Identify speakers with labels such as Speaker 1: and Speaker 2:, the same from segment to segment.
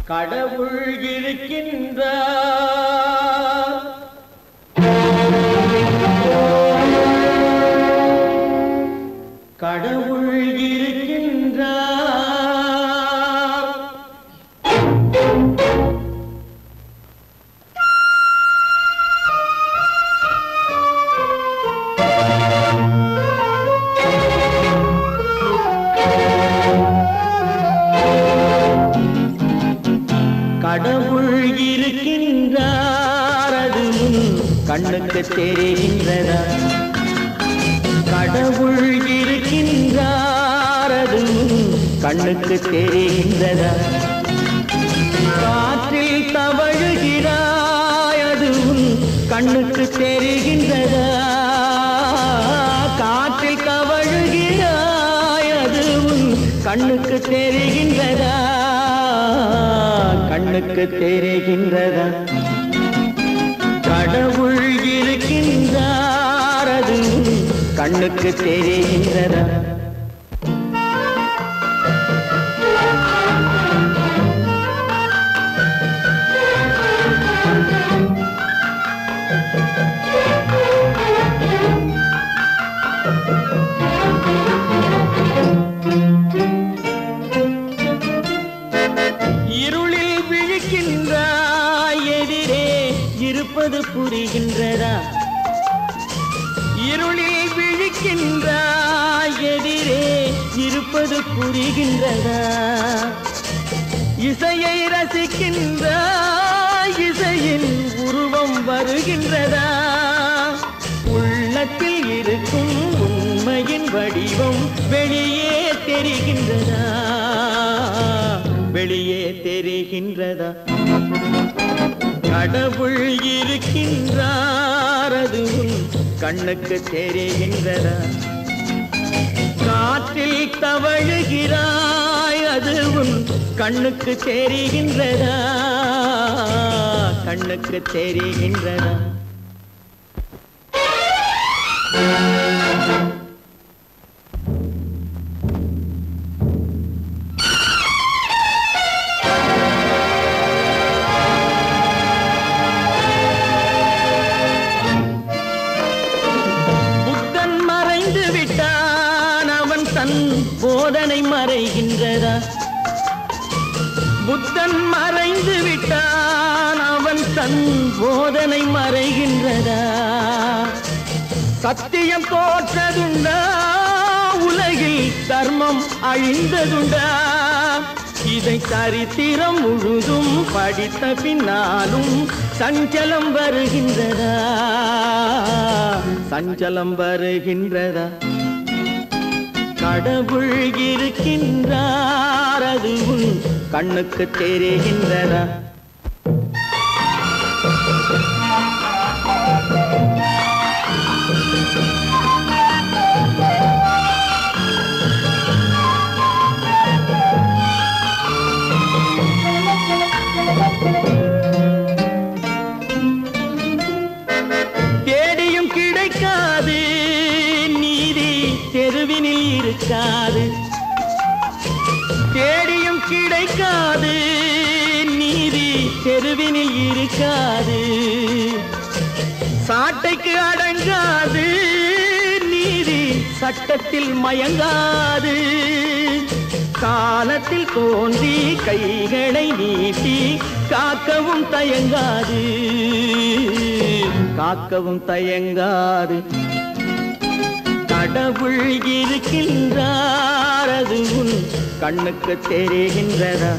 Speaker 1: கடவுள் இருக்கின்றார். கடவுள் இருக்கின்றார். கடவுள் இருக்கின்றார், அது கண்ணுக்கு தெரிகின்றதா? கடவுள் இருக்கின்றார், அது கண்ணுக்கு தெரிகின்றதா? காற்றில் தவழுகிறாய், அது கண்ணுக்கு தெரிகின்றதா? காற்றில் தவழுகிறாய், அது கண்ணுக்கு தெரிகின்றதா? கண்ணுக்கு தெரிகின்றதா? கடவுள் இருக்கின்றார், அது கண்ணுக்கு தெரிகின்றதா? இருப்பது புரிகின்றதா? இருளில் விழிக்கின்றாய், எதிரே இருப்பது புரிகின்றதா? இசையை ரசிக்கின்றாய், இசையின் உருவம் வருகின்றதா? உள்ளத்தில் இருக்கும் உண்மையின் வடிவம் வெளியே தெரிகின்றதா? வெளியே தெரிகின்றதா? கடவுள் இருக்கின்றார், அது கண்ணுக்கு தெரிகின்றதா? காற்றில் தவழுகிறாய், அது கண்ணுக்கு தெரிகின்றதா? கண்ணுக்கு தெரிகின்றதா? போதனை மறைகின்றதா? புத்தன் மறைந்து விட்டான், அவன் தன் போதனை மறைகின்றதா? சத்தியம் தோற்றதுண்டா? உலகில் தர்மம் அழிந்ததுண்டா? இதை சரித்திரம் முழுதும் படித்த பின்னாலும் சஞ்சலம் வருகின்றதா? சஞ்சலம் வருகின்றதா? கடவுள் இருக்கின்றார், அது கண்ணுக்கு தெரிகின்றதா? தேடியும் கிடைக்காது நீதி, தெருவினில் இருக்காது. தேடியும் கிடைக்காது நீதி, தெருவினில் இருக்காது. சாட்டைக்கு அடங்காது நீதி, சட்டத்தில் மயங்காது. காலத்தில் தோன்றி கைகளை நீட்டி காக்கவும் தயங்காது. காக்கவும் தயங்காது. கடவுள் இருக்கின்றார், அது கண்ணுக்கு தெரிகின்றதா?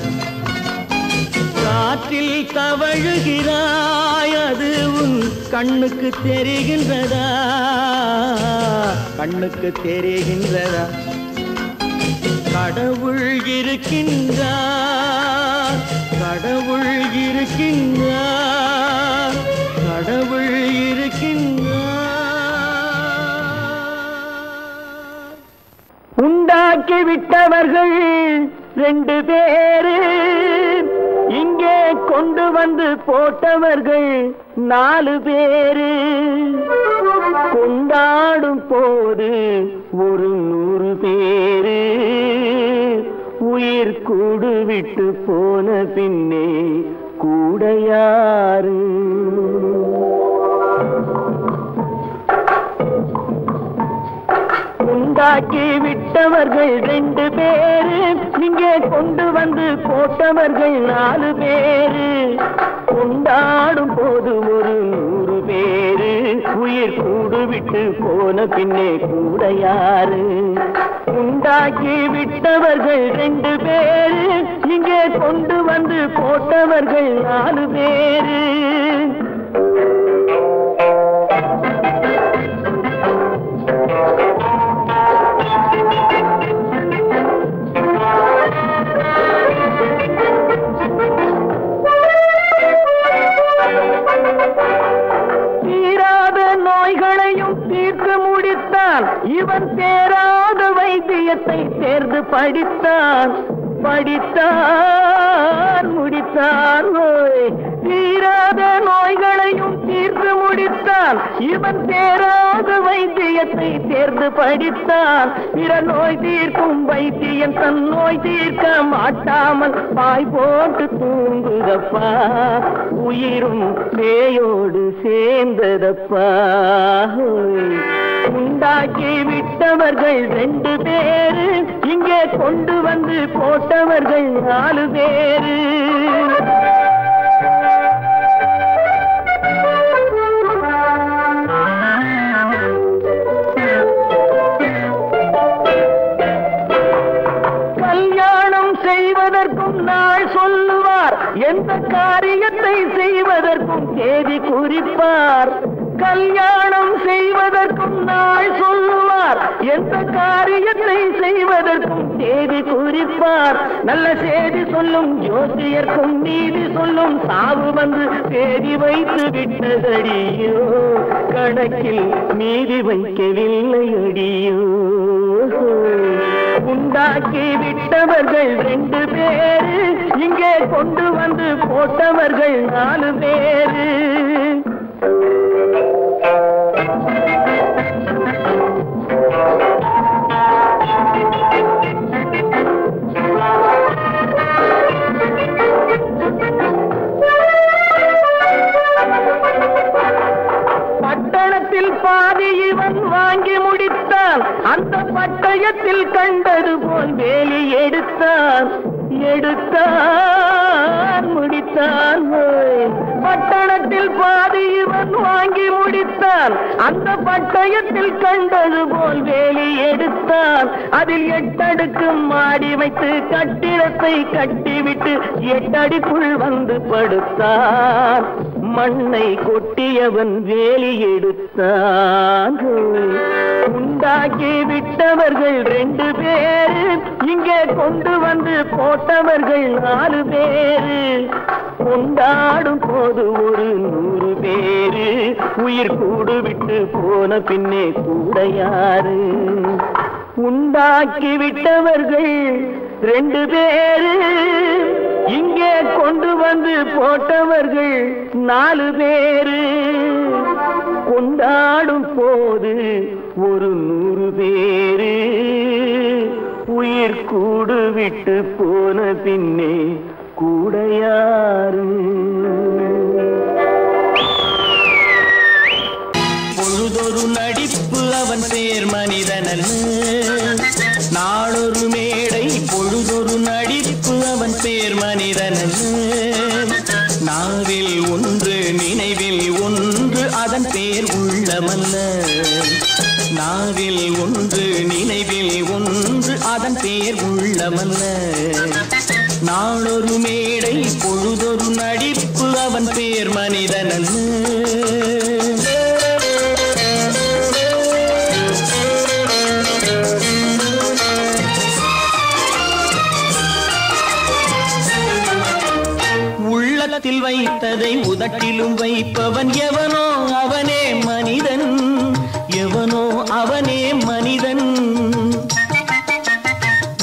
Speaker 1: காற்றில் தவழுகிறாய், அது கண்ணுக்கு தெரிகின்றதா? கண்ணுக்கு தெரிகின்றதா? கடவுள் இருக்கின்றார், கடவுள் இருக்கின்றார், கடவுள் இருக்கின்றார். உண்டாக்கி விட்டவர்கள் 2 பேரு, இங்கே கொண்டு வந்து போட்டவர்கள் 4 பேரு. கொண்டாடும் போது ஒரு 100 பேரு உயிர் கூடு விட்டு போன பின்னே கூட யாரு? உண்டாக்கி விட்டவர்கள் 2 பேரு, இங்கே கொண்டு வந்து போட்டவர்கள் 4 பேரு. கொண்டாடும் போது ஒரு 100 பேரு, உயிர் கூடு விட்டு போன பின்னே கூட யாரு? உண்டாக்கி விட்டவர்கள் 2 பேரு, இங்கே கொண்டு வந்து போட்டவர்கள் 4 பேரு. இவன் தேராத வைத்தியத்தை தேர்ந்து படித்தான் முடித்தான். தீராத நோய்களையும் தீர்த்து முடித்தான். இவன் தேராத வைத்தியத்தை தேர்ந்து படித்தான். பிற நோய் தீர்க்கும் வைத்தியன் தன் நோய் தீர்க்க மாட்டாமல் பாய் போட்டு தூங்குதப்பா. உயிரும் பேயோடு சேர்ந்ததப்பா. உண்டாக்கி விட்டவர்கள் 2 பேரு, இங்கே கொண்டு வந்து போட்டவர்கள் 4 பேரு. கல்யாணம் செய்வதற்கும் நாள் சொல்லுவார், எந்த காரியத்தை செய்வதற்கும் தேதி குறிப்பார். கல்யாணம் செய்வதற்கும் நாள் சொல்லுவார், எந்த காரியத்தை செய்வதற்கும் தேதி குறிப்பார். நல்ல செய்தி சொல்லும் ஜோசியர்க்கும் நீதி சொல்லும் சாவு வந்து தேதி வைத்து விட்டதடியோ. கணக்கில் மீதி வைக்கவில்லை அடியோ. உண்டாக்கி விட்டவர்கள் 2 பேரு, இங்கே கொண்டு வந்து போட்டவர்கள் 4 பேரு. பட்டணத்தில் பாதி இவன் வாங்கி முடித்தான். அந்த பட்டயத்தில் கண்டது போல் வேலி எடுத்தான் முடித்தான். பட்டணத்தில் பாதி இவன் வாங்கி முடித்தான். அந்த பட்டயத்தில் கண்டது போல் வேலி எடுத்தான். அதில் 8 அடுக்கு மாடி வைத்து கட்டிடத்தை கட்டிவிட்டு 8 அடிக்குள் வந்து படுத்தான். மண்ணை கொட்டியவன் வேலி எடுத்தான். உண்டாக்கி விட்டவர்கள் 2 பேரு, இங்கே கொண்டு வந்து போட்டவர்கள் 4 பேரு. கொண்டாடும் போது ஒரு 100 பேரு, உயிர் கூடு விட்டு போன பின்னே கூட யாரு? உண்டாக்கி விட்டவர்கள் 2 பேரு, இங்கே கொண்டு வந்து போட்டவர்கள் 4 பேரு. கொண்டாடும் போது ஒரு 100 பேரு, உயிர் கூடு விட்டு போன பின்னே கூட யாரு? பொழுதொரு நடிப்பு அவன் பேர் மனிதனல்ல, நாளொரு மேடை பொழுதொரு நடிப்பு அவன் பேர் மனிதனல்ல. நாவில் ஒன்று நினைவில் ஒன்று அதன் பேர் உள்ளமல்ல. நாவில் ஒன்று நினைவில் ஒன்று அதன் பேர் உள்ளமல்ல. நாளொரு மேடை பொழுதொரு நடிப்பு அவன் பேர் மனிதனல்ல. உள்ளத்தில் வைத்ததை உதட்டிலும் வைப்பவன் எவனோ அவனே மனிதன். எவனோ அவனே மனிதன்.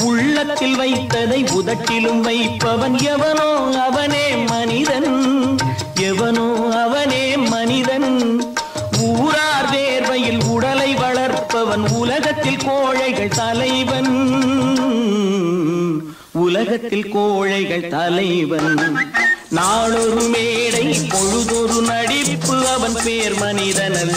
Speaker 1: உள்ளத்தில் வைத்ததை உதட்டிலும் வைப்பவன் எவனோ அவனே மனிதன். எவனோ அவனே மனிதன். ஊரார் வேர்வையில் உடலை வளர்ப்பவன் உலகத்தில் கோழைகள் தலைவன். உலகத்தில் கோழைகள் தலைவன். நாளொரு மேடை பொழுதொரு நடிப்பு அவன் பேர் மனிதனல்ல.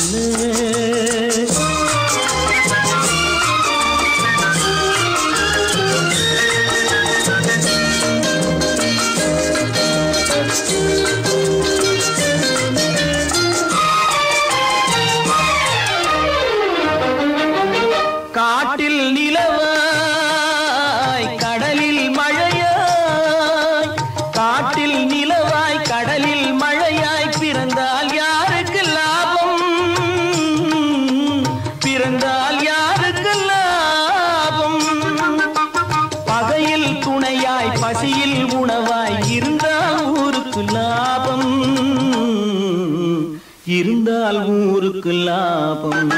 Speaker 1: காட்டில் நிலவாய் கடலில் மழையாய், காட்டில் நிலவாய் கடலில் மழையாய் பிறந்தால் யாருக்கு லாபம், பிறந்தால் யாருக்கு லாபம். பகையில் துணையாய் பசியில் உணவாய் இருந்தால் ஊருக்கு லாபம், இருந்தால் ஊருக்கு லாபம்.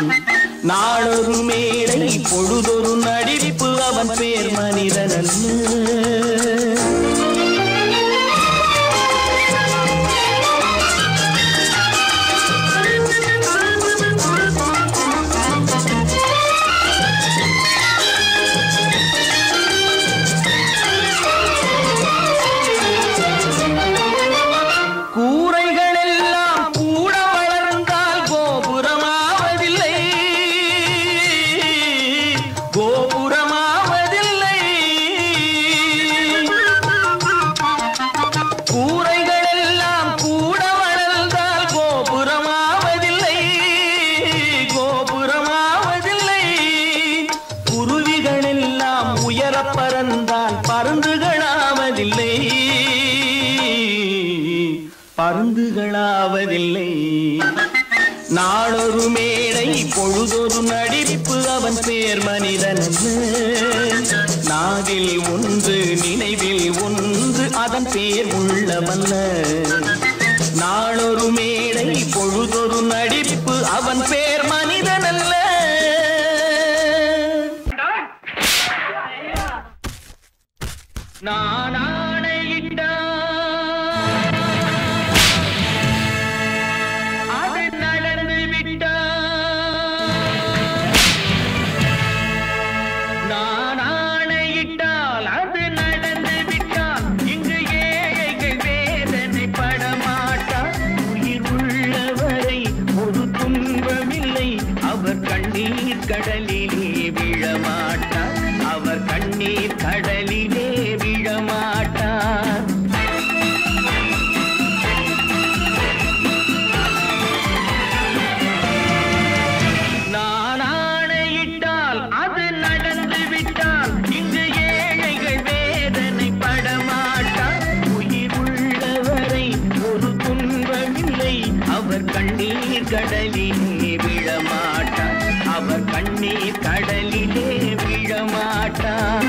Speaker 1: நாளொரு மேடை பொழுதொரு நடிப்பு அவன் பேர் மனிதனல்ல. பருந்துகளாவதில்லை. நாளொரு மேடை பொழுதொரு நடிப்பு அவன் பேர் மனிதனல்ல. நாவில் ஒன்று நினைவில் ஒன்று அதன் பேர் உள்ளமல்ல. நாளொரு மேடை பொழுதொரு நடிப்பு அவன் பேர் மனிதனல்ல. நான் ஆணையிட்டான் அது நடந்து விட்டான். நான் ஆணையிட்டால் அது நடந்து விட்டால் இங்கு ஏழைகள் வேதனை படமாட்டார். உயிர் உள்ளவரை ஒரு துன்பமில்லை, அவர் கண்ணீர் கடலிலே விழமாட்டார், அவர் கண்ணீர் கடலிலே விழமாட்டார். நான் ஆணையிட்டால் அது நடந்து விட்டால் இங்கு ஏழைகள் வேதனை படமாட்டார். உயிர் உள்ளவரை ஒரு துன்பமில்லை, அவர் கண்ணீர் கடலிலே விழமாட்டார், அவர் கண்ணீர் கடலிலே விழமாட்டார்.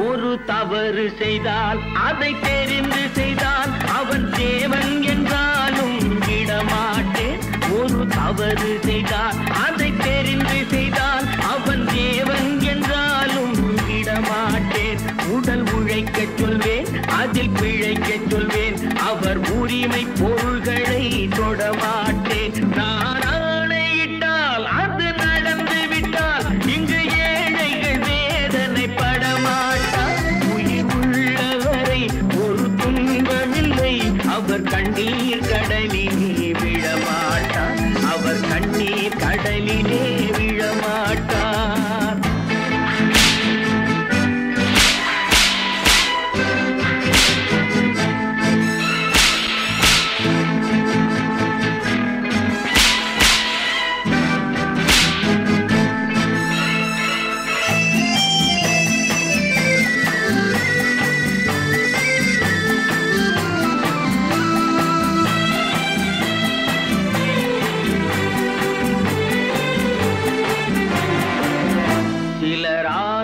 Speaker 1: ஒரு தவறு செய்தால் அதை தெரிந்து செய்தால் அவன் தேவன் என்றாலும் விடமாட்டேன். ஒரு தவறு செய்தால் அதை தெரிந்து செய்தால் அவன் தேவன் என்றாலும் விடமாட்டேன். உடல் உழைக்கச் சொல்வேன், அதில் பிழைக்கச் சொல்வேன், அவர் உரிமை பொருள்களை தொடமாட்டேன். நான் ஆணையிட்டால் அது நடந்து விட்டால் இங்கு ஏழைகள் வேதனை படமாட்டார். உயிர் உள்ளவரை ஒரு துன்பமில்லை, அவர் கண்ணீர் கடலிலே விழமாட்டார், அவர் கண்ணீர் கடலிலே விழமாட்டார்.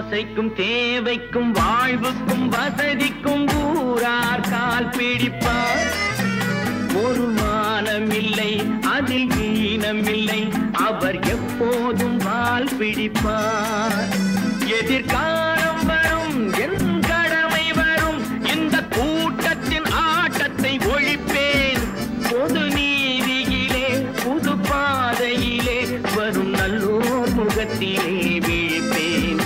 Speaker 1: ஆசைக்கும் தேவைக்கும் வாழ்வுக்கும் வசதிக்கும் ஊரார் கால் பிடிப்பார். ஒரு மானம் இல்லை, அதில் ஈனம் இல்லை, அவர் எப்போதும் வால் பிடிப்பார். எதிர்காலம் வரும், என் கடமை வரும், இந்த கூட்டத்தின் ஆட்டத்தை ஒழிப்பேன். பொது நீதியிலே புது பாதையிலே கடலிலே விழிப்பேன்,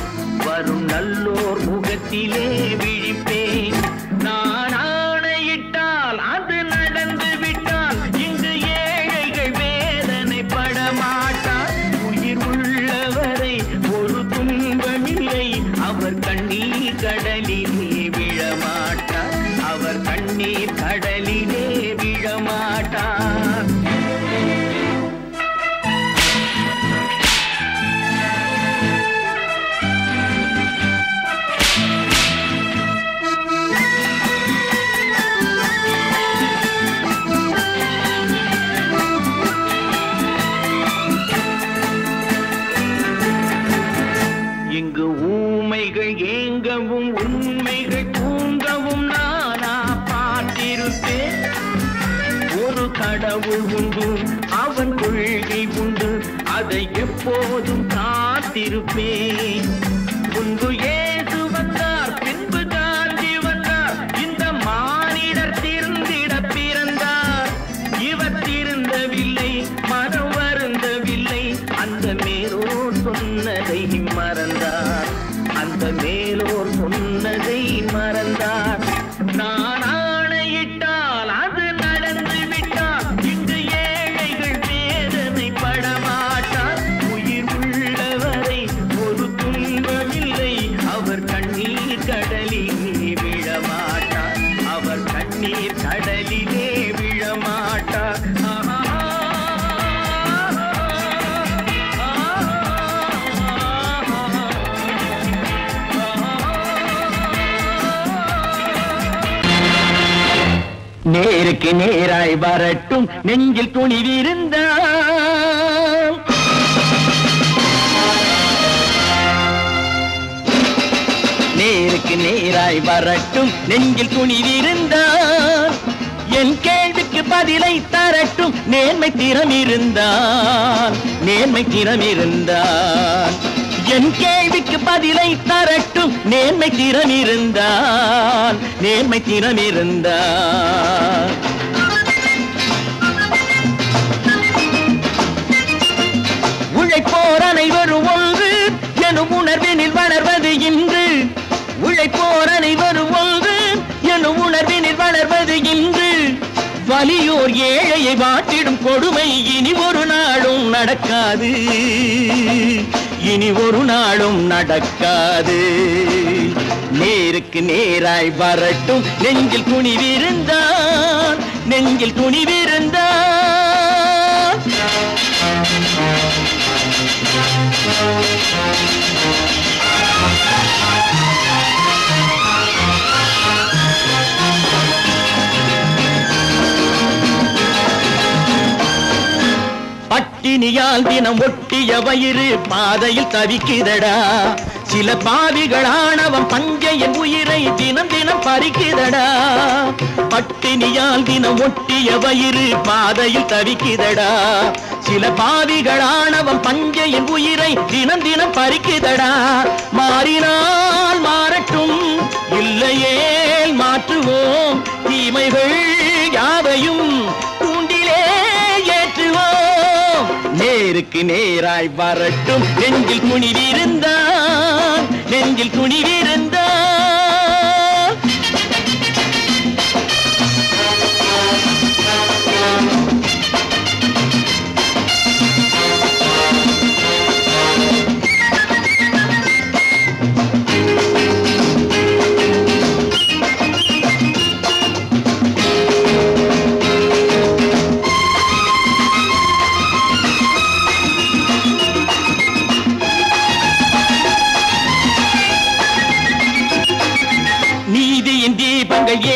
Speaker 1: வரும் நல்லோர் முகத்திலே விழிப்பேன். நான் ஆணையிட்டால் அது நடந்து விட்டால் இங்கு ஏழைகள் வேதனை படமாட்டார். உயிர் உள்ளவரை ஒரு துன்பமில்லை, அவர் கண்ணீர் கடலிலே விழமாட்டார், அவர் கண்ணீர் கடலிலே விழமாட்டார். இங்கு ஊமைகள் ஏங்கவும் உண்மைகள் தூங்கவும் நானா பார்த்திருப்பேன். ஒரு கடவுள் உண்டு, அவன் கொள்கை உண்டு, அதை எப்போதும் காத்திருப்பேன். முன்பு ஏசு வந்தார், பின்பு காந்தி வந்தார், இந்த மானிடர் திருந்திட பிறந்தார். இவர் திருந்தவில்லை, மனம் வருந்தவில்லை, அந்த மேலோர் சொன்னதை மறந்தார், அந்த மேலோர் சொன்னதை மறந்தார். நான் ஆணையிட்டால் அது நடந்து விட்டால் இங்கு ஏழைகள் வேதனை படமாட்டார். உயிர் உள்ளவரை ஒரு துன்பமில்லை, அவர் கண்ணீர் கடலிலே விழமாட்டார், அவர் கண்ணீர் கடலிலே விழமாட்டார். நேருக்கு நேராய் வரட்டும் நெஞ்சில் துணிவிருந்தால், நேருக்கு நேராய் வரட்டும் நெஞ்சில் துணிவிருந்தால், என் கேள்விக்கு பதிலை தரட்டும் நேர்மை திறமிருந்தால், நேர்மை திறமிருந்தால். என் கேள்விக்கு பதிலை தரட்டும் நேர்மை திறமிருந்தால், நேர்மை திறமிருந்தால். உழைப்போர் அனைவரும் ஒன்று எனும் உணர்வினில் வளர்வது இன்று, உழைப்போர் அனைவரும் ஒன்று எனும் உணர்வினில் வளர்வது இன்று. வலியோர் ஏழையை வாட்டிடும் கொடுமை இனி ஒரு நாளும் நடக்காது, இனி ஒரு நாளும் நடக்காது. நேருக்கு நேராய் வரட்டும் நெஞ்சில் துணிவிருந்தால், நெஞ்சில் துணிவிருந்தால். பட்டினியால் தினம் ஒட்டிய வயிறு பாதையில் தவிக்குதடா, சில பாவிகளானவன் பஞ்சையின் உயிரை தினம் தினம் பறிக்குதடா. பட்டினியால் தினம் ஒட்டிய வயிறு பாதையில் தவிக்குதடா, சில பாவிகளானவன் பஞ்சையின் உயிரை தினம் தினம் பறிக்குதடா. மாறினால் மாறட்டும், இல்லையே மாற்றுவோம், தீமைகள் யாவையும் தூண்டிலே ஏற்றுவோம். நேருக்கு நேராய் வரட்டும் நெஞ்சில் துணிவிருந்தால், நெஞ்சில் துணிவிருந்தால்.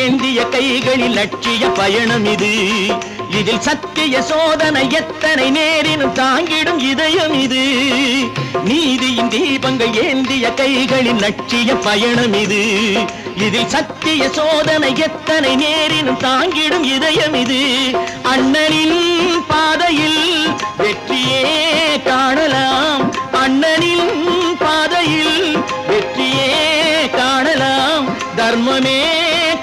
Speaker 1: ஏந்திய கைகளில் லட்சிய பயணம் இது, இதில் சத்திய சோதனை எத்தனை நேரினும் தாங்கிடும் இதயம் இது. நீதியின் தீபங்கள் ஏந்திய கைகளில் லட்சிய பயணம் இது, இதில் சத்திய சோதனை எத்தனை நேரினும் தாங்கிடும் இதயம் இது. அண்ணனின் பாதையில் வெற்றியே காணலாம், அண்ணனின் பாதையில் வெற்றியே காணலாம். தர்மமே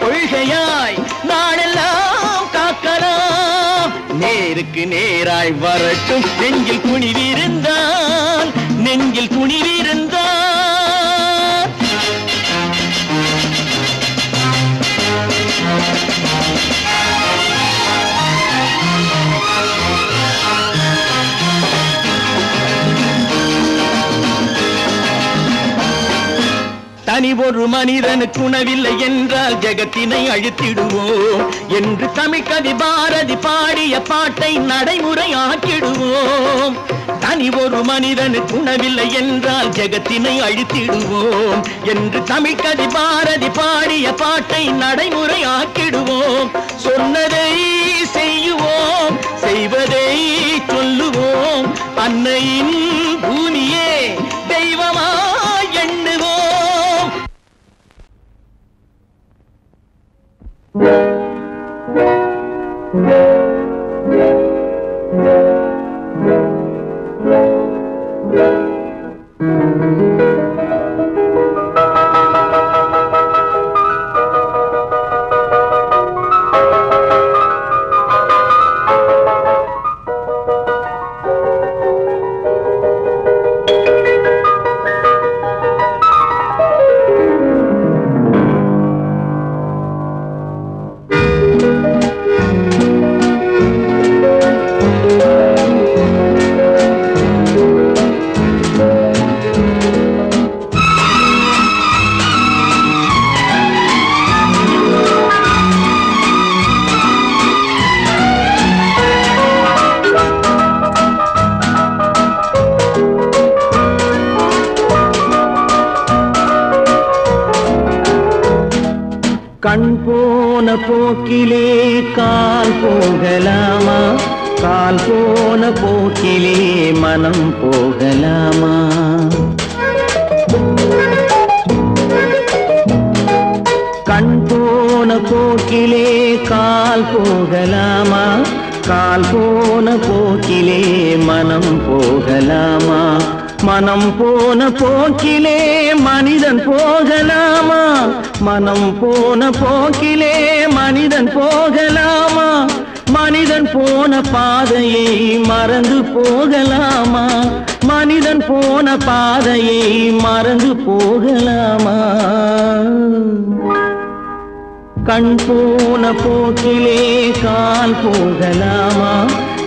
Speaker 1: கொள்கையாய் நாடெல்லாம் காக்கலாம். நேருக்கு நேராய் வரட்டும் நெஞ்சில் துணிவிருந்தால், நெஞ்சில் நெஞ்சில் துணிவிருந்தார். தனி ஒரு மனிதனுக்கு உணவில்லை என்றால் ஜெகத்தினை அழித்திடுவோம் என்று தமிழ்கவி பாரதி பாடிய பாட்டை நடைமுறையாக்கிடுவோம். தனி ஒரு மனிதனுக்கு உணவில்லை என்றால் ஜெகத்தினை அழித்திடுவோம் என்று தமிழ்கவி பாரதி பாடிய பாட்டை நடைமுறையாக்கிடுவோம். சொன்னதை செய்யுவோம், செய்வதை சொல்லுவோம். அன்னையின் பூமியே தெய்வமா எண்ணுவோம். கண் போன போக்கிலே கால் போகலாமா? கால் போன போக்கிலே மனம் போகலாமா? கண் போன போக்கிலே கால் போகலாமா? கால் போன போக்கிலே மனம் போகலாமா? மனம் போன போக்கிலே மனிதன் போகலாமா? மனம் போன போக்கிலே மனிதன் போகலாமா? மனிதன் போன பாதையை மறந்து போகலாமா? மனிதன் போன பாதையை மறந்து போகலாமா? கண் போன போக்கிலே கால் போகலாமா?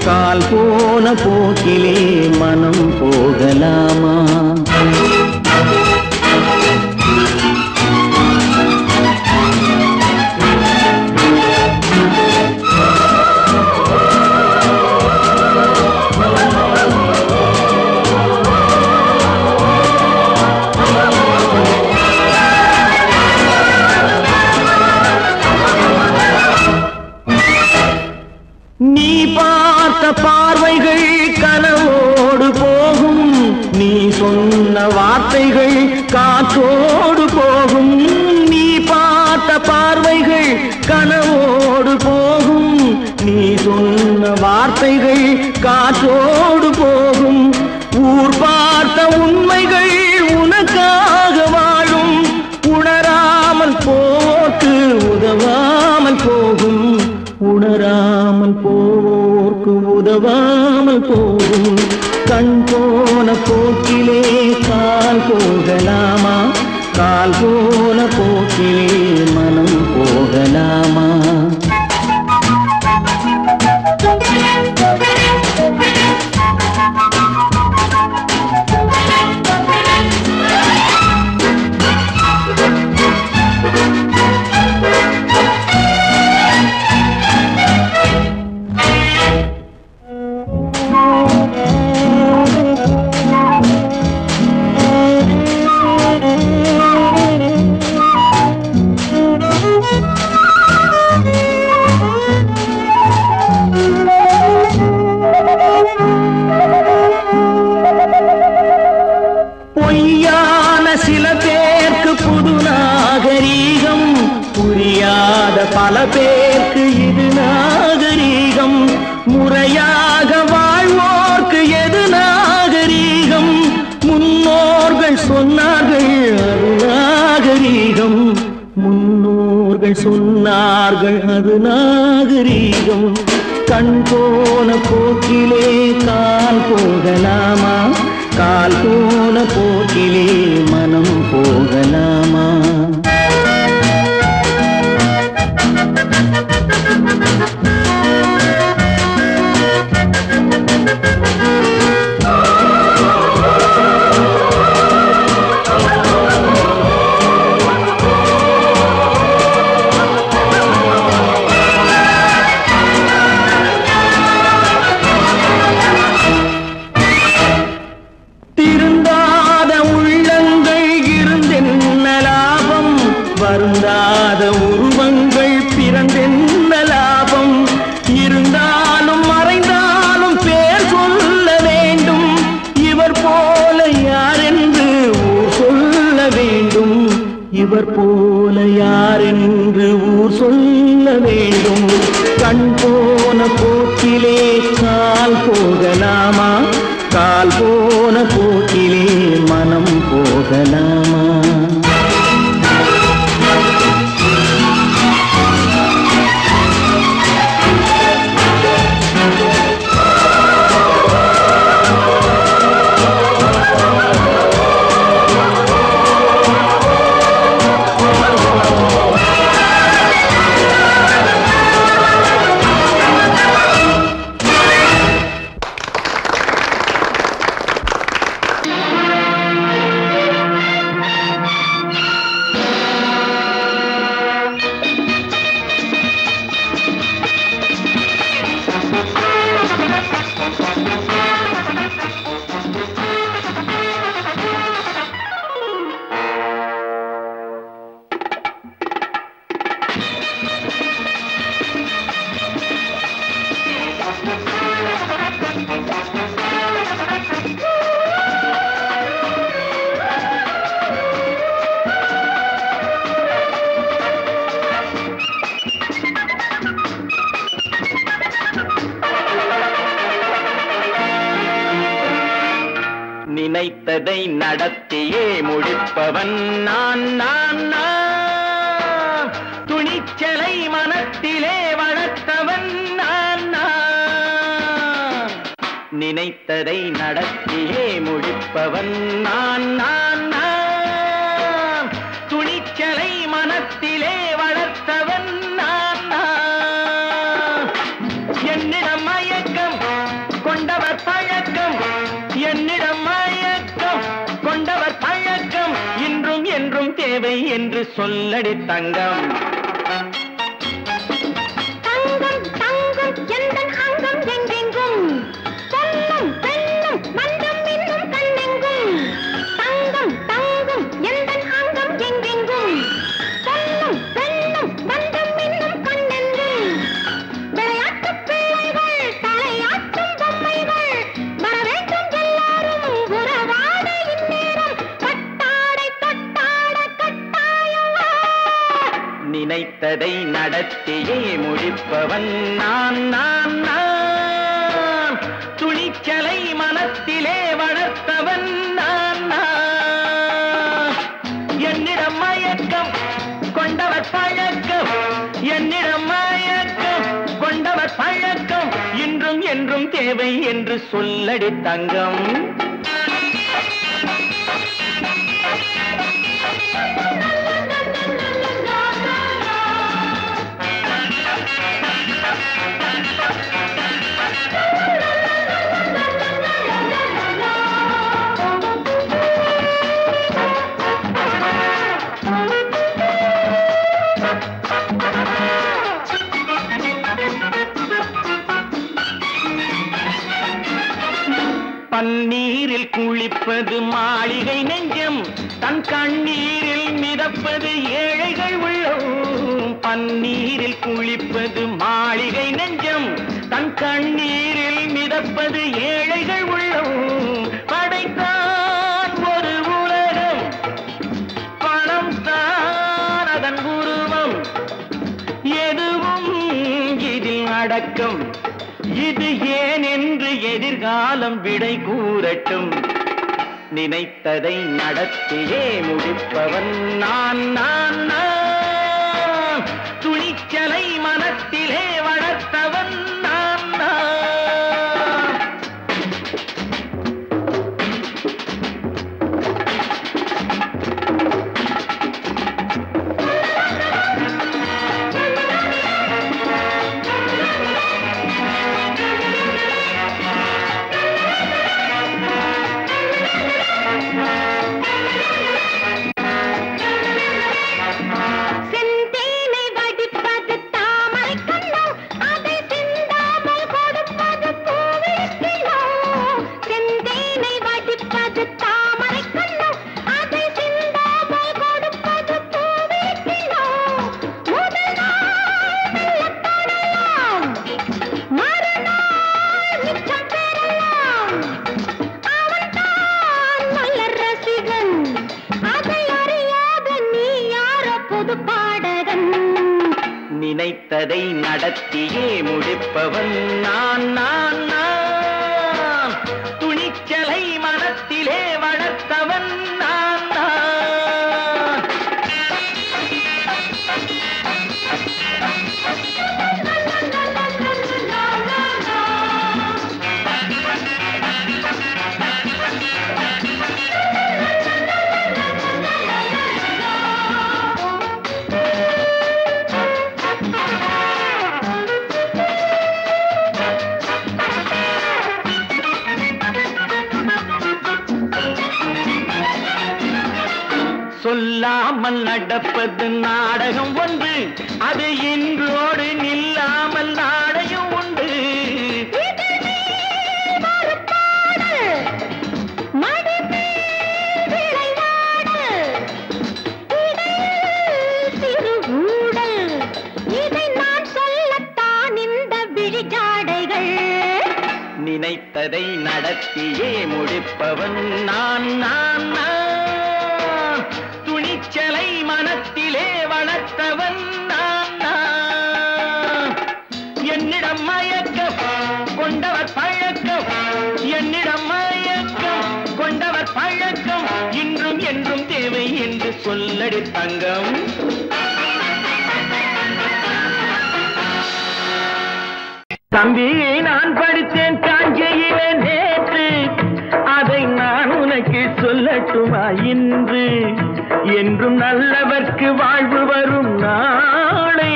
Speaker 1: கால் போன போக்கிலே மனம் போகலாமா? நீ பார்த்த பார்வைகள் கனவோடு போகும், நீ சொன்ன வார்த்தைகள் காற்றோடு போகும். நீ பார்த்த பார்வைகள் கனவோடு போகும், நீ சொன்ன வார்த்தைகள் காற்றோடு போகும். ஊர் பார்த்த உண்மைகள் உனக்காக வாழும், உணராமல் போக்கு உதவாமல் போகும். உணராமல் போர்க்கு உதவாமல் போகும். கண் போன போக்கிலே கால் போகலாமா? கால் போன போக்கிலே மனம் போகலாமா? பொய்யான சில பேருக்கு புது நாகரீகம், புரியாத பல பேருக்கு இது நாகரீகம். முறையாக வாழ்வோர்க்கு எது நாகரீகம்? முன்னோர்கள் சொன்னார்கள் அது நாகரீகம். முன்னோர்கள் சொன்னார்கள் அது நாகரீகம். கண் போன போக்கிலே கால் போகலாமா? கால் போன போக்கிலே மனம் போகலாமா? வருந்தாத உருவங்கள் பிறந்தென்ன லாபம்? இருந்தாலும் மறைந்தாலும் பேர் சொல்ல வேண்டும். இவர் போல யாரென்று ஊர் சொல்ல வேண்டும். இவர் போல யாரென்று ஊர் சொல்ல வேண்டும். கண் போன போக்கிலே கால் போகலாமா? கால் போன போக்கிலே மனம் போகலாமா? நினைத்ததை நடத்தியே முடிப்பவன் நான் நான் நான். துணிச்சலை மனத்திலே வளர்த்தவன் நான் நான். நினைத்ததை நடத்தியே முடிப்பவன் நான் நான் நான். துணிச்சலை மனத்திலே வளர்த்தவன் நான் நான். என்னிடம் மயக்கம் கொண்டவர் பழக்கம், என்னிடம் மயக்கம் கொண்டவர் பழக்கம், இன்றும் என்றும் தேவை என்று சொல்லடி தங்கம்.
Speaker 2: தங்கம் தங்கம் எந்தன் அங்கம் எங்கெங்கும், பொன்னும் பெண்ணும் மன்றம் இன்னும் கண்ணெங்கும். தங்கம் தங்கம் எந்தன் அங்கம் எங்கெங்கும், பொன்னும் பெண்ணும் மன்றம் இன்னும் கண்ணெங்கும். விளையாட்டு பிள்ளைகள் தலையாட்டும் பொம்மைகள், வர வேண்டும் எல்லாரும் உறவாட இந்நேரம். கட்டாடை தொட்டாட கட்டாயவா?
Speaker 1: நினைத்ததை நடத்தியே முடிப்பவன் நான் நான் நான். துணிச்சலை மனத்திலே வளர்த்தவன் நான் நான். என்னிடம் மயக்கம் கொண்டவர் பழக்கம், என்னிடம் மயக்கம் கொண்டவர் பழக்கம், இன்றும் என்றும் தேவை என்று சொல்லடி தங்கம். பன்னீரில் குளிப்பது மாளிகை நெஞ்சம், தன் கண்ணீரில் மிதப்பது ஏழைகள் உள்ளம். பன்னீரில் குளிப்பது மாளிகை நெஞ்சம், தன் கண்ணீரில் மிதப்பது ஏழைகள் உள்ளம். படைத்தான் ஒரு உலகம், பணம் தான் அதன் உருவம், எதுவும் இதில் அடக்கம். இது ஏன் என்று எதிர்காலம் விடை கூறட்டும். நினைத்ததை நடத்தியே முடிப்பவன் நான் நான் நான். துணிச்சலை மனத்திலே வளர்த்தவன் நான் நான்.
Speaker 2: புது பாடகன்.
Speaker 1: நினைத்ததை நடத்தியே முடிப்பவன் நான் நான் நான். துணிச்சலை மனத்திலே வளர்த்தவன் நான் நான். சொல்லாமல் நடப்பது நாடகம் ஒன்று, அது இன்றோடு நில்லாமல் நாடகம் உண்டு.
Speaker 2: இதை நான் சொல்லத்தான் இந்த விழிஜாடைகள்.
Speaker 1: நினைத்ததை நடத்தியே முடிப்பவன் நான் நான் நான். துணிச்சலை மனத்திலே வளர்த்தவன் நான் நான். என்னிடம் மயக்கம் கொண்டவர் பழக்கம், என்னிடம் மயக்கம் கொண்டவர் பழக்கம், இன்றும் என்றும் தேவை என்று சொல்லடி தங்கம். தம்பி நான் படித்தேன் காஞ்சியிலே நேற்று, அதை நான் உனக்கு சொல்லட்டுமா இன்று? என்றும் நல்லவர்க்கு வாழ்வு வரும் நாளை,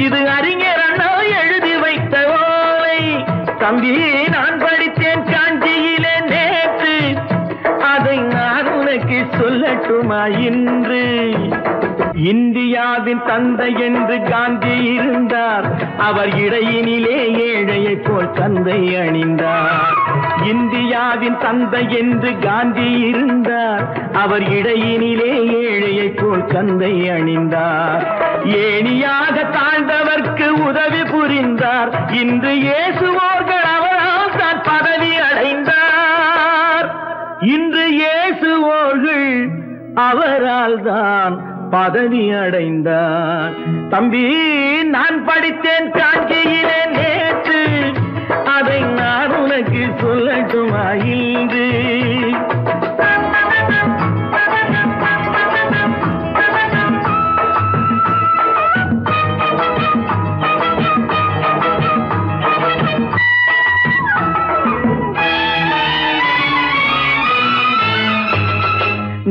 Speaker 1: இது அறிஞர் அண்ணா எழுதி வைத்த ஓலை. தம்பி நான் படித்தேன் காஞ்சியிலே நேற்று, அதை நான் உனக்கு சொல்லட்டுமா இன்று? இந்தியாவின் தந்தை என்று காந்தி இருந்தார், அவர் இடையினிலே ஏழையை போல் தந்தை அணிந்தார். இந்தியாவின் தந்தை என்று காந்தி இருந்தார், அவர் இடையினிலே ஏழையை போல் தந்தை அணிந்தார். ஏணியாக தாழ்ந்தவர்க்கு உதவி புரிந்தார், இன்று இயேசுவோர்கள் அவரால் தான் பதவி அடைந்தார். இன்று இயேசுவோர்கள் அவரால் தான் பதவி அடைந்தார். தம்பி நான் படித்தேன் காஞ்சியிலே நேற்று, அதை நான் உனக்கு சொல்லட்டுமா இன்று?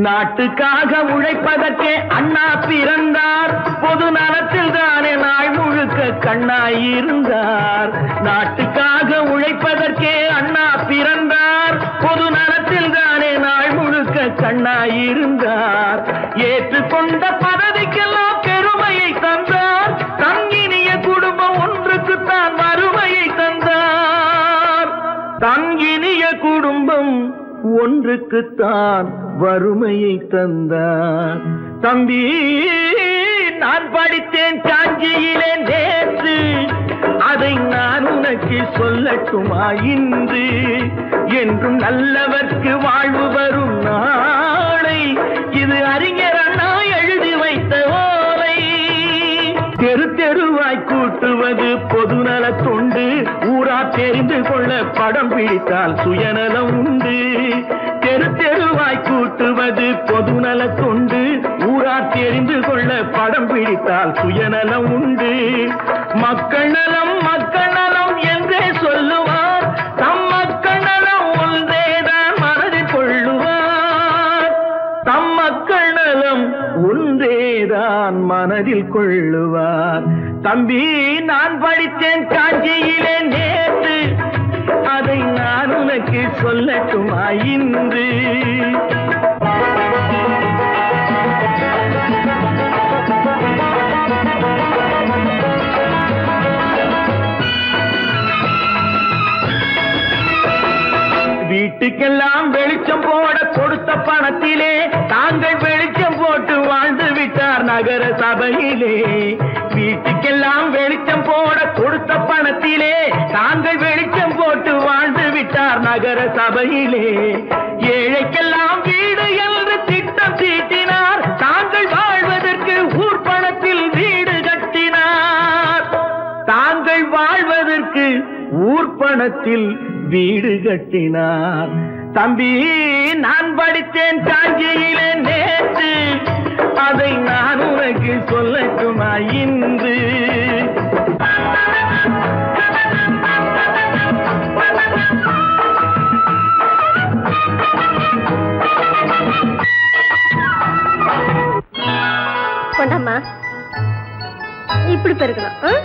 Speaker 1: நாட்டுக்காக உழைப்பதற்கே அண்ணா பிறந்தார், பொது நலத்தில் தானே நாள் முழுக்க கண்ணாயிருந்தார். நாட்டுக்காக உழைப்பதற்கே அண்ணா பிறந்தார், பொது நலத்தில் தானே நாள் முழுக்க கண்ணாயிருந்தார். ஏற்றுக்கொண்ட பதவிக்கெல்லாம் பெருமையை தந்தார், தங்கினிய குடும்பம் ஒன்றுக்குத்தான் வறுமையை தந்தார். தங்கினிய குடும்பம் ஒன்றுக்குத்தான் வறுமையை தந்தார். தம்பி நான் படித்தேன் காஞ்சியிலே நேற்று, அதை நான் உனக்கு சொல்லட்டுமா இன்று? என்றும் நல்லவர்க்கு வாழ்வு வரும் நாளை, இது அறிஞர் அண்ணா எழுதி வைத்த ஓலை. தெரு தெருவாய் கூட்டுவது பொதுநல தொண்டு, ஊரா தெரிந்து கொள்ள படம் பிடித்தால் சுயநலம் உண்டு. தெரு தெருவாய் கூட்டுவது பொதுநல தொண்டு, ஊரா தெரிந்து கொள்ள படம் பிடித்தால் சுயநலம் உண்டு. மக்கள் நலம் என்றே சொல்லுவார், தம் மக்கள் நலம் ஒன்றேதான் மனதில் கொள்ளுவார். தம் மக்கள் நலம் ஒன்றேதான் மனதில் கொள்ளுவார். தம்பி நான் படித்தேன் காஞ்சியிலே நேற்று, அதை நான் உனக்கு சொல்லட்டுமா இன்று? வீட்டுக்கெல்லாம் வெளிச்சம் போட கொடுத்த பணத்திலே தாங்கள் வெளிச்சம் போட்டு வாழ்ந்து விட்டார் நகர சபையிலே. வீட்டுக்கெல்லாம் வெளிச்சம் போட கொடுத்த பணத்திலே தாங்கள் வெளிச்சம் போட்டு வாழ்ந்து விட்டார் நகர சபையிலே. ஏழைக்கெல்லாம் வீடு என்று திட்டம் தீட்டினார், தாங்கள் வாழ்வதற்கு ஊர்பண பணத்தில் வீடு கட்டினார். தம்பி, நான் படித்தேன் காஞ்சியிலே நேற்று, அதை நான் உனக்கு சொல்லட்டுமா இன்று?
Speaker 2: கொண்டாமா, இப்படி பெருக்கணும்.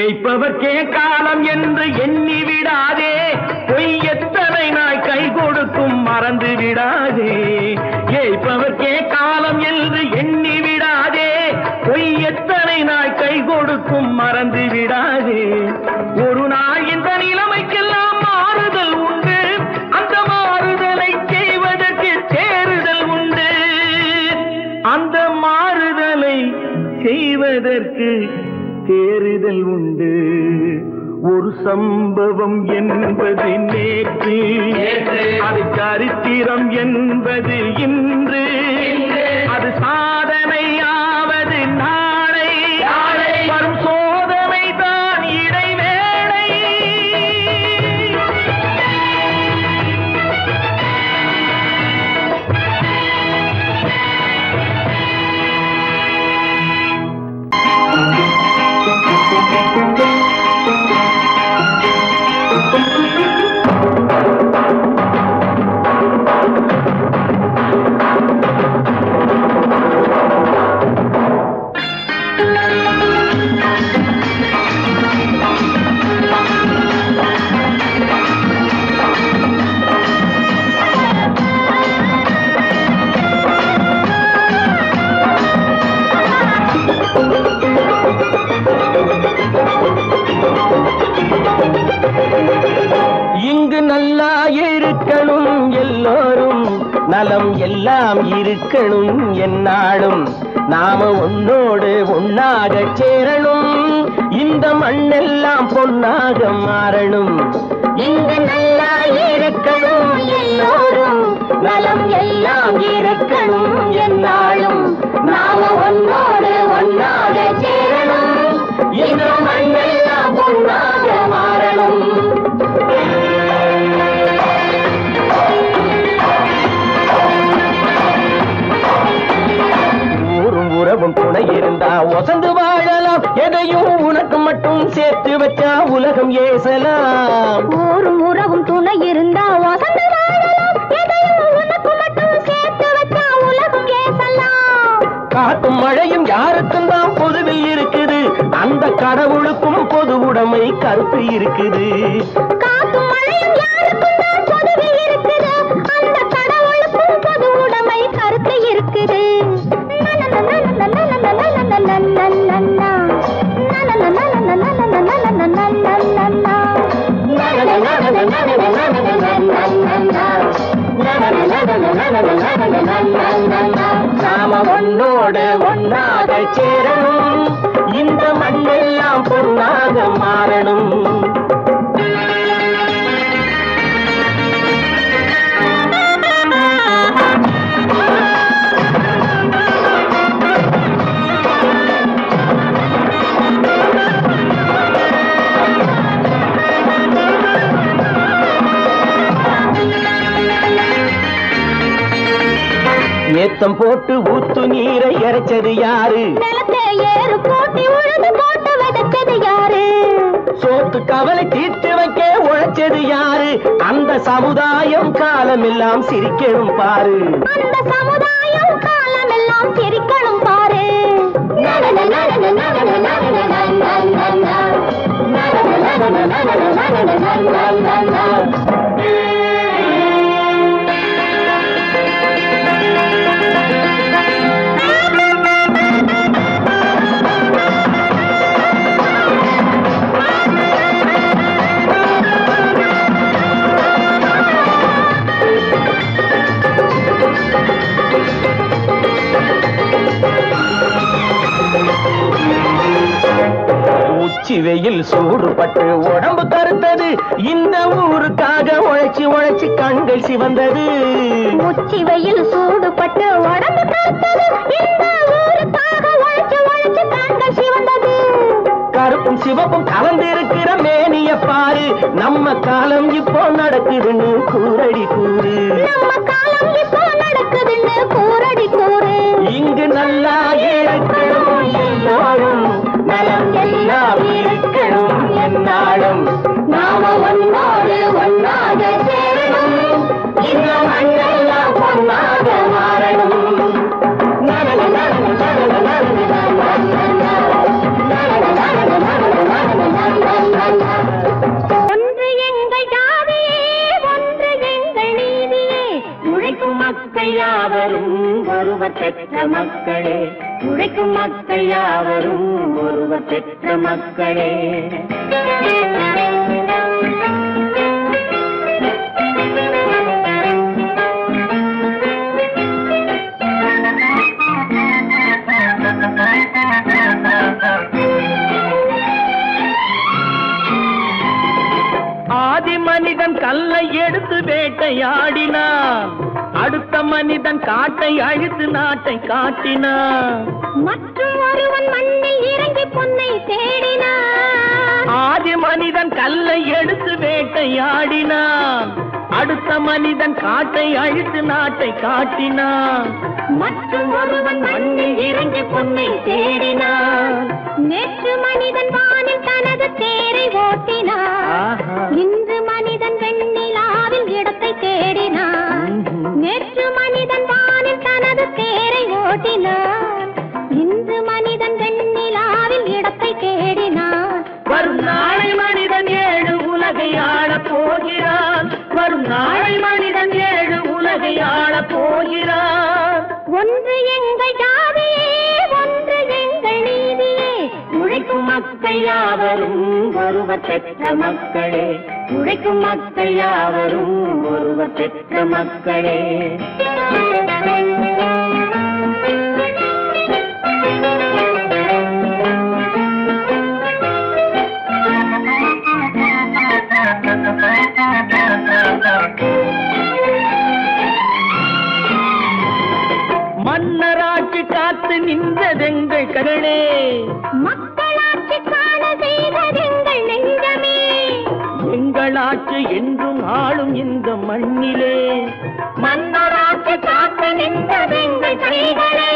Speaker 1: ஏய்ப்பவர்க்கே காலம் என்று எண்ணி விடாதே, பொய் எத்தனை நாய் கை கொடுக்கும் மறந்து விடாதே. ஏய்ப்பவர்க்கே காலம் என்று எண்ணி விடாதே, பொய் எத்தனை நாய் கை கொடுக்கும் மறந்து விடாதே. ஒரு நாள் இந்த நிலைமைக்கெல்லாம் மாறுதல் உண்டு, அந்த மாறுதலை செய்வதற்கு தேறுதல் உண்டு. அந்த மாறுதலை செய்வதற்கு தேறுதல் உண்டு. ஒரு சம்பவம் என்பது நேற்று, அது சரித்திரம் என்பது இன்று, அது சாதனையாவது நாளை, வரும் சோதனை தான் இடைவேளை. இங்கு நல்லா இருக்கணும் எல்லோரும், நலம் எல்லாம் இருக்கணும் என்னாலும். நாம ஒன்னோடு ஒன்னாக சேரணும், இந்த மண்ணெல்லாம் பொன்னாக மாறணும்.
Speaker 2: இங்கு நல்லா இருக்கணும் எல்லோரும், நலம் எல்லாம் இருக்கணும் என்னாலும். நாம ஒன்னோடு ஒன்னாக சேரணும், இந்த மண்ணெல்லாம் பொன்னாக மாறணும்.
Speaker 1: ஊரும் உறவும் துணை இருந்தா வசந்து வாழலாம், எதையும் உனக்கு மட்டும் சேர்த்து வச்சா உலகம் ஏசலாம்.
Speaker 2: ஊரும் உறவும் துணை இருந்தா வசந்து வாழலாம், எதையும் உனக்கு மட்டும் சேர்த்து வச்சா உலகம் ஏசலாம்.
Speaker 1: காத்தும் மழையும் யாருக்கும் தான் பொதுவில் இருக்குது, அந்த கடவுளுக்கும் பொது உடைமை கருத்து இருக்குது.
Speaker 2: காத்தும் மழையும் யாருக்கும் தான் பொதுவில் இருக்குது, அந்த கடவுளுக்கும் பொது உடைமை கருத்து இருக்குது.
Speaker 1: நாம ஒன்னோடு ஒன்னாக சேரணும், இந்த மண்ணெல்லாம் பொன்னாக மாறணும். ஏத்தம் போட்டு ஊத்து நீரை இறைச்சது யாரு?
Speaker 2: நிலத்தை ஏறு போட்டி உழுது போட்டு விதைச்சது யாரு?
Speaker 1: சோத்து கவலை தீர்த்து வைக்க உழைச்சது யாரு? அந்த சமுதாயம் காலமெல்லாம் சிரிக்கணும் பாரு.
Speaker 2: அந்த சமுதாயம் காலமெல்லாம் சிரிக்கணும் பாரு.
Speaker 1: உச்சி வெயில் சூடுபட்டு உடம்பு கருத்தது இந்த ஊருக்காக உழைச்சி உழைச்சி கண்கள் சிவந்தது
Speaker 2: உச்சி வெயில் சூடுபட்டு உடம்பு கருத்தது இந்த ஊருக்காக உழைச்சி உழைச்சி கண்கள் சிவந்தது
Speaker 1: கருப்பும் சிவப்பும் கலந்திருக்கிற மேனிய பாரு நம்ம காலம் இப்போ நடக்குதுன்னு கூரடி கூறு
Speaker 2: நம்ம காலம் இப்போ நடக்குதுன்னு கூரடி கூறு
Speaker 1: இங்கு நல்லா இருக்கணும் எல்லாரும் நலம் எல்லாம் இருக்கணும் என்னாலும்
Speaker 2: நாம ஒன்னோடு ஒன்னாக சேரணும் இந்த மண்ணெல்லாம் பொன்னாக மாறணும் ஒன்று எங்கள் ஜாதியே ஒன்று எங்கள் நீதியே உழைக்கும் மக்கள் யாவரும் ஒருவர் பெற்ற மக்களே உழைக்கும் மக்கள் யாவரும் ஒருவர் பெற்ற மக்களே
Speaker 1: ஆதி மனிதன் கல்லை எடுத்து வேட்டையாடினான் அடுத்த மனிதன் காட்டை அழித்து நாட்டை காட்டினான்
Speaker 2: மற்றும் ஒருவன் மண்ணில் இறங்கி பொன்னை தேடினான்
Speaker 1: ஆதி மனிதன் கல்லை எடுத்து வேட்டையாடினான் அடுத்த மனிதன் காட்டை அழித்து நாட்டை காட்டினான்
Speaker 2: மற்றும் ஒருவன் மண்ணில் இறங்கி பொன்னை தேடினான் நேற்று மனிதன் வானில் தனது தேரை ஓட்டினான் இன்று மனிதன் வெண்ணிலாவில் இடத்தை தேடினான் நேற்று மனிதன் வானில் தனது தேரை ஓட்டினான் இன்று மனிதன் வெண்ணிலாவில் இடத்தை தேடினான்
Speaker 1: வரும் நாளை மனிதன் 7 உலகை ஆளப் போகிறான் வரும் நாளை மனிதன் 7 உலகை ஆளப் போகிறான்
Speaker 2: ஒன்று எங்கள் ஜாதியே ஒன்று எங்கள் நீதியே உழைக்கும் மக்கள் யாவரும் ஒருவர் பெற்ற மக்களே உழைக்கும் மக்கள் யாவரும் ஒருவர் பெற்ற மக்களே
Speaker 1: மன்னராட்சி காத்து நின்றதெங்கள் கரளே
Speaker 2: மக்களாட்சி காண செய்வதெங்கள் நெஞ்சமே
Speaker 1: எங்களாட்சி என்றும் ஆளும் இந்த மண்ணிலே
Speaker 2: மன்னராட்சி காத்து நின்றதெங்கள் கைகளே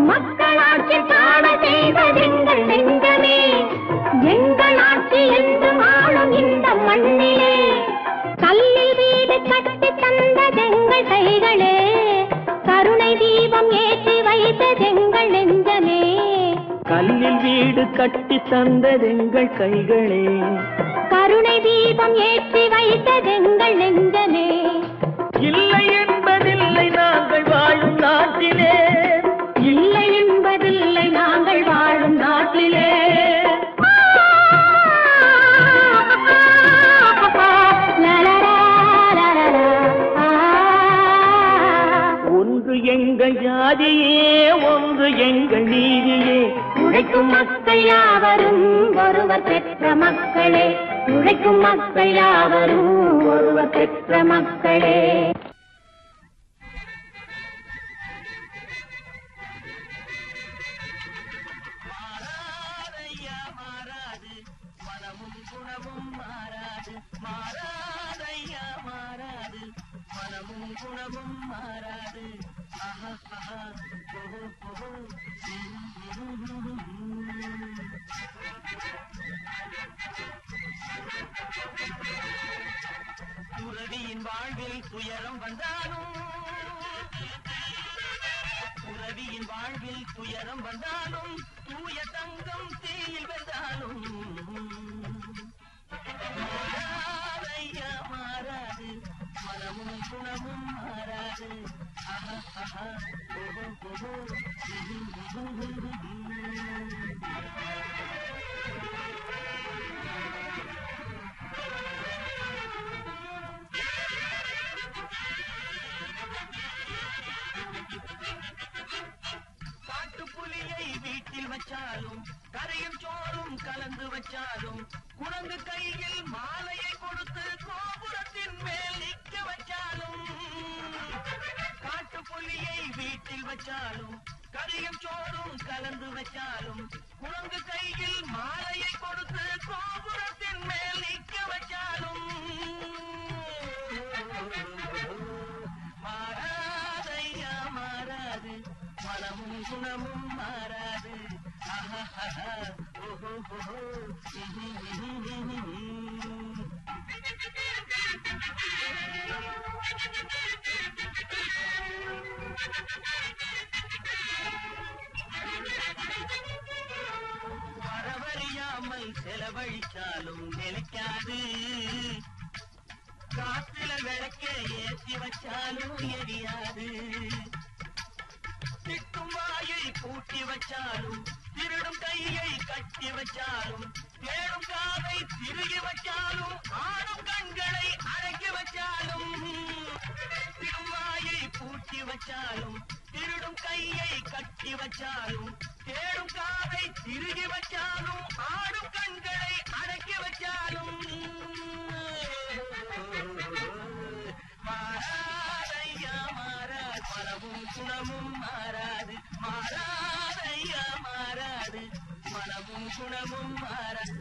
Speaker 2: மக்களாட்சி காண செய்வதெங்கள் நெஞ்சமே எங்களாட்சி என்றும் ஆளும் இந்த மண்ணிலே கல்லில் வீடு கட்டி தந்ததெங்கள் கைகளே கருணை தீபம் ஏற்றி வைத்ததெங்கள் நெஞ்சமே
Speaker 1: கல்லில் வீடு கட்டி தந்ததெங்கள் கைகளே
Speaker 2: கருணை தீபம் ஏற்றி வைத்ததெங்கள் நெஞ்சமே
Speaker 1: இல்லை என்பதில்லை நாங்கள் வாழும் நாட்டிலே
Speaker 2: இல்லை என்பதில்லை நாங்கள் வாழும் நாட்டிலே
Speaker 1: ஒன்று எங்கள் ஜாதியே ஒன்று எங்கள் நீதியே
Speaker 2: உழைக்கும் மக்கள் யாவரும் ஒருவர் பெற்ற மக்களே உழைக்கும் மக்கள் யாவரும் ஒருவர் பெற்ற மக்களே
Speaker 1: துறவியின் வாழ்வில் துயரம் வந்தாலும் துறவியின் வாழ்வில் துயரம் வந்தாலும் தூய தங்கம் தீயில் வென்றாலும் மாறாதையா மாறாது மனமும் குணமும் மாறாது காட்டுப்புலியை வீட்டில் வச்சாலும் கரையும் சோறும் கலந்து வச்சாலும் குரங்கு கையில் மாலையை கொடுத்து கோபுரத்தின் மேல் நிற்க வச்சாலும் காட்டுப்புலியை வீட்டில் வச்சாலும் கரையும் சோறும் கலந்து வச்சாலும் குரங்கு கையில் மாலையை கொடுத்து கோபுரத்தின் மேல் நிற்க வச்சாலும் மாறாதையா மாறாது மனமும் குணமும் மாறாது வரவறியாமல் செலவழிச்சாலும் நிலைக்காது காத்துல விளக்க ஏற்றி வச்சாலும் எரியாது திட்டும் வாயை பூட்டி வச்சாலும் திருடும் கையை கட்டி வச்சாலும் தேடும் காதை திருகி வச்சாலும் ஆடும் கண்களை அடக்கி வச்சாலும் திடும் வாயை பூட்டி வச்சாலும் திருடும் கையை கட்டி வச்சாலும் தேடும் காதை திருகி வச்சாலும் ஆடும் கண்களை அடக்கி வச்சாலும் மாறாதையா மாறாது மனமும் குணமும் மாறாது மாறாதையா மாறாது மனமும் குணமும் மாறாது